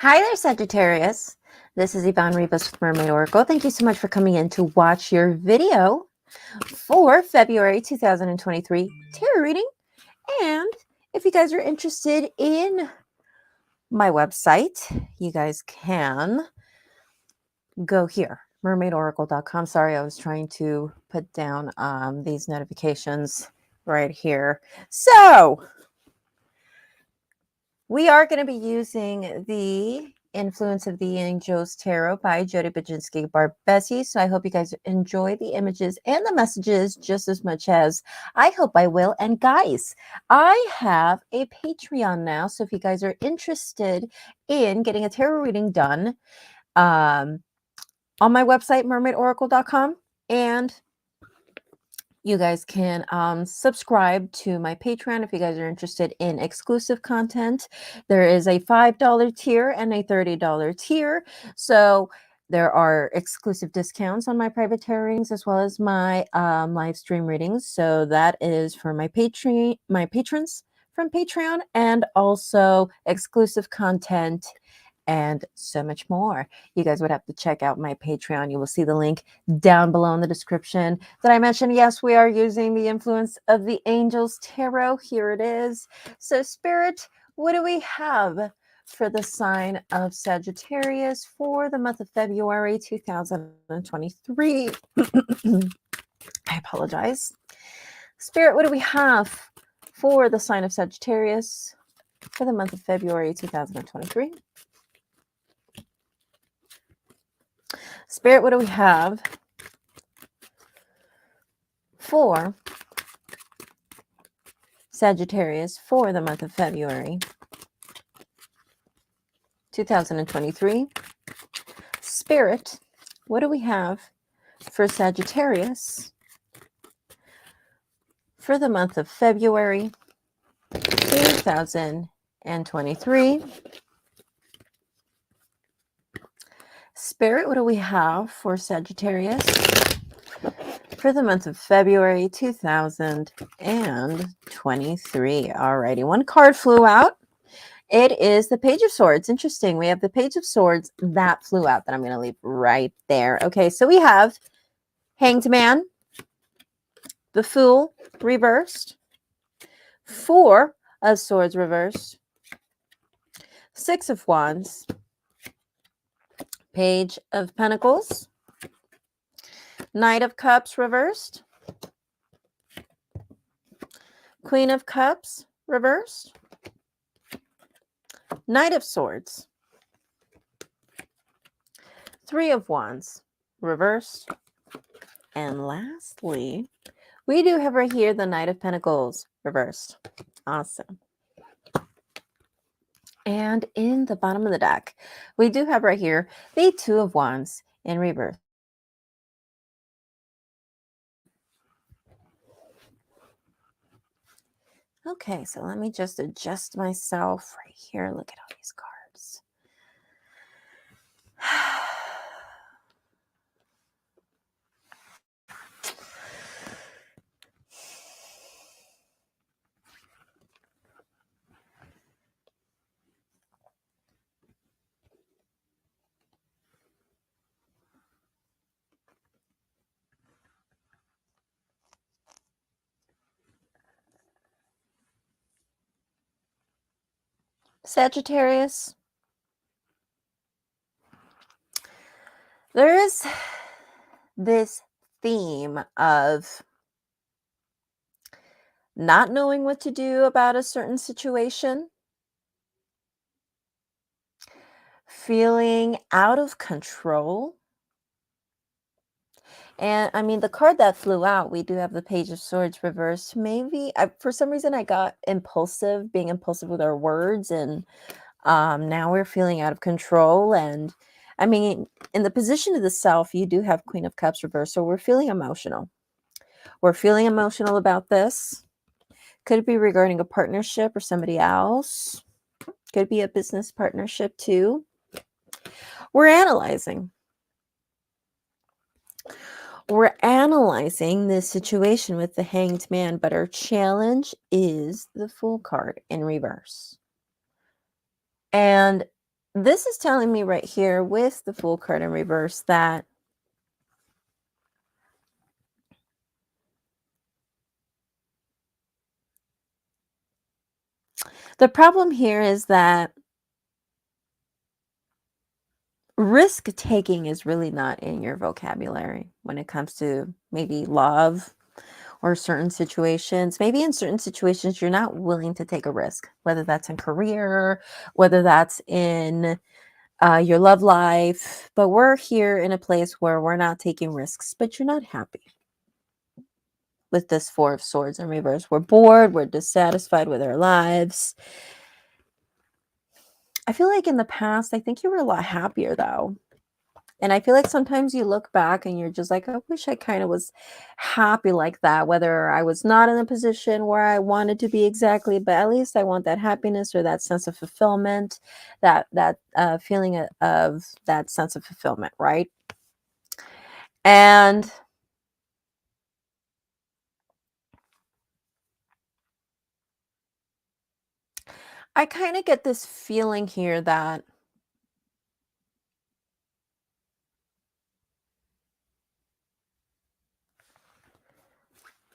Hi there, Sagittarius. This is Yvonne Rivas with Mermaid Oracle. Thank you so much for coming in to watch your video for February 2023 tarot reading. And if you guys are interested in my website, you guys can go here, mermaidoracle.com. Sorry, I was trying to put down these notifications right here. So we are going to be using the Influence of the Angels Tarot by Jody Baczynski Barbesi. So I hope you guys enjoy the images and the messages just as much as I hope I will. And guys, I have a Patreon now. So if you guys are interested in getting a tarot reading done on my website, mermaidoracle.com, and you guys can subscribe to my Patreon if you guys are interested in exclusive content. There is a $5 tier and a $30 tier. So there are exclusive discounts on my private tarot readings as well as my live stream readings. So that is for my patrons from Patreon, and also exclusive content and so much more. You guys would have to check out my Patreon. You will see the link down below in the description. Did I mention, yes, we are using the Influence of the Angels Tarot. Here it is. So Spirit, what do we have for the sign of Sagittarius for the month of February 2023? I apologize. Spirit, what do we have for the sign of Sagittarius for the month of February 2023? Spirit, what do we have for Sagittarius for the month of February 2023? Spirit, what do we have for Sagittarius for the month of February 2023? Spirit, what do we have for Sagittarius for the month of February 2023? Alrighty, one card flew out. It is the Page of Swords. Interesting. We have the Page of Swords that flew out that I'm going to leave right there. Okay, so we have Hanged Man, the Fool reversed, Four of Swords reversed, Six of Wands, Page of Pentacles, Knight of Cups reversed, Queen of Cups reversed, Knight of Swords, Three of Wands reversed, and lastly, we do have right here the Knight of Pentacles reversed. Awesome. And in the bottom of the deck, we do have right here the Two of Wands in reverse. Okay, so let me just adjust myself right here. Look at all these cards. Sagittarius, there is this theme of not knowing what to do about a certain situation, feeling out of control. And I mean, the card that flew out, we do have the Page of Swords reversed. Maybe for some reason I got impulsive, being impulsive with our words, and now we're feeling out of control. And I mean, in the position of the Self, you do have Queen of Cups reversed, so we're feeling emotional. We're feeling emotional about this. Could be regarding a partnership or somebody else. Could be a business partnership too. We're analyzing. We're analyzing this situation with the Hanged Man, but our challenge is the Fool card in reverse. And This is telling me right here with the Fool card in reverse that the problem here is that risk taking is really not in your vocabulary when it comes to maybe love or certain situations. Maybe in certain situations, you're not willing to take a risk, whether that's in career, whether that's in your love life. But we're here in a place where we're not taking risks, but you're not happy with this Four of Swords in reverse. We're bored, we're dissatisfied with our lives. I feel like in the past, I think you were a lot happier though. And I feel like sometimes you look back and you're just like, I wish I kind of was happy like that, whether I was not in a position where I wanted to be exactly, but at least I want that happiness or that sense of fulfillment, that feeling of that sense of fulfillment, right? And I kind of get this feeling here that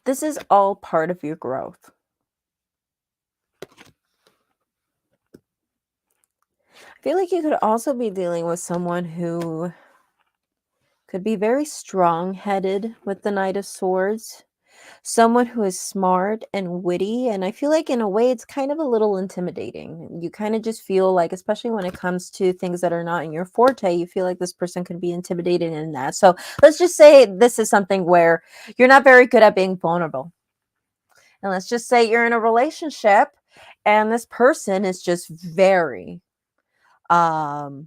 this is all part of your growth. I feel like you could also be dealing with someone who could be very strong-headed with the Knight of Swords, someone who is smart and witty, and I feel like in a way it's kind of a little intimidating. You kind of just feel like, especially when it comes to things that are not in your forte, you feel like this person could be intimidated in that. So let's just say this is something where you're not very good at being vulnerable. And let's just say you're in a relationship and this person is just very um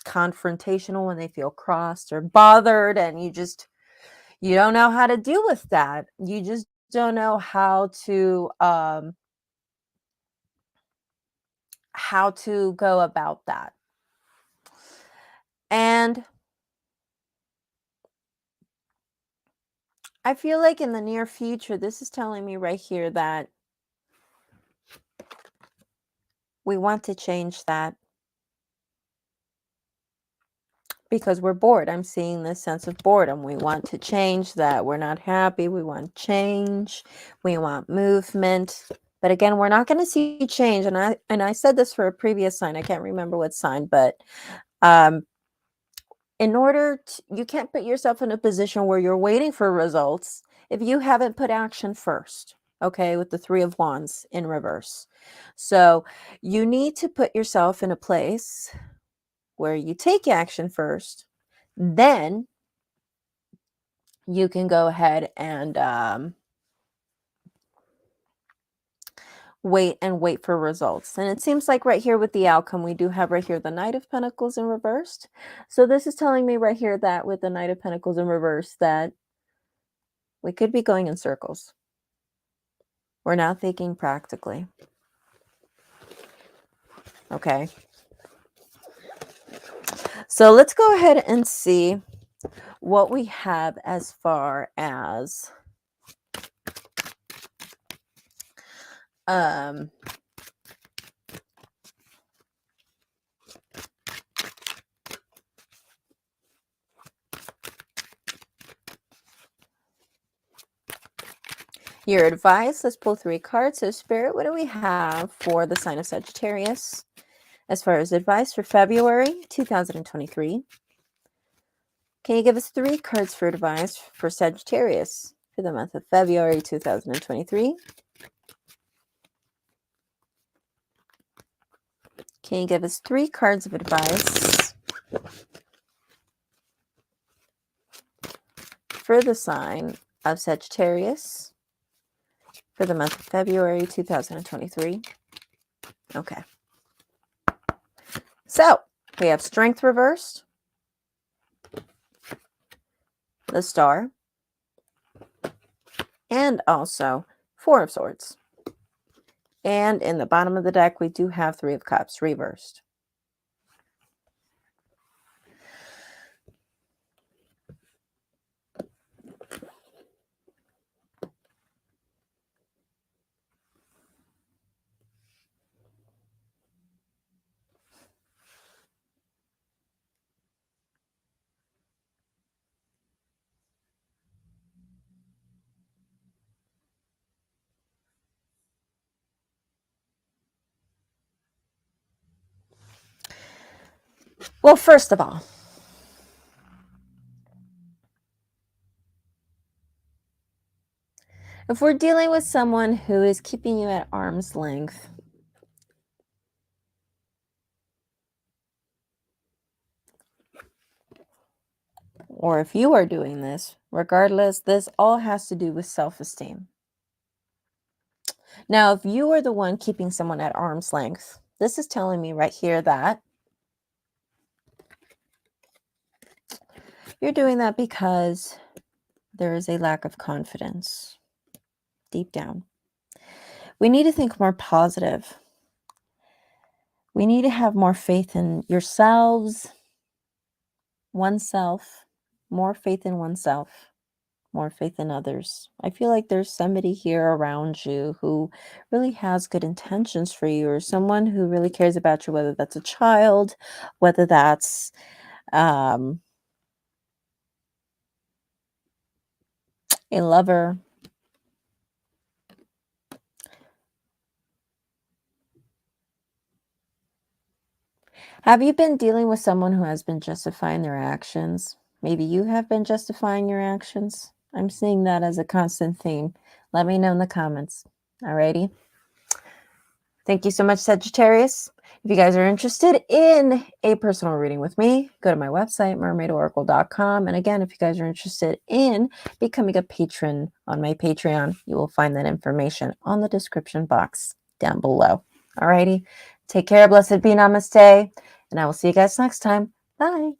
confrontational when they feel crossed or bothered, and you don't know how to deal with that. You just don't know how to go about that. And I feel like in the near future, this is telling me right here that we want to change that because we're bored. I'm seeing this sense of boredom. We want to change that. We're not happy. We want change. We want movement. But again, we're not going to see change. And I said this for a previous sign. I can't remember what sign, but um in order to, you can't put yourself in a position where you're waiting for results if you haven't put action first. Okay, with the Three of Wands in reverse. So you need to put yourself in a place where you take action first, then you can go ahead and wait for results. And it seems like right here with the outcome, we do have right here the Knight of Pentacles in reversed. So this is telling me right here that with the Knight of Pentacles in reverse that we could be going in circles. We're not thinking practically. Okay. So let's go ahead and see what we have as far as um your advice. Let's pull 3 cards. So Spirit, what do we have for the sign of Sagittarius as far as advice for February 2023? Can you give us 3 cards for advice for Sagittarius for the month of February 2023? Can you give us 3 cards of advice for the sign of Sagittarius for the month of February 2023? Okay. So we have Strength reversed, the Star, and also Four of Swords. And in the bottom of the deck, we do have Three of Cups reversed. Well, first of all, if we're dealing with someone who is keeping you at arm's length, or if you are doing this, regardless, this all has to do with self-esteem. Now, if you are the one keeping someone at arm's length, this is telling me right here that you're doing that because there is a lack of confidence deep down. We need to think more positive. We need to have more faith in yourselves, oneself, more faith in oneself, more faith in others. I feel like there's somebody here around you who really has good intentions for you, or someone who really cares about you, whether that's a child, whether that's um, a lover. Have you been dealing with someone who has been justifying their actions? Maybe you have been justifying your actions. I'm seeing that as a constant theme. Let me know in the comments. Alrighty. Thank you so much, Sagittarius. If you guys are interested in a personal reading with me, go to my website, mermaidoracle.com. And again, if you guys are interested in becoming a patron on my Patreon, you will find that information on the description box down below. Alrighty. Take care. Blessed be. Namaste. And I will see you guys next time. Bye.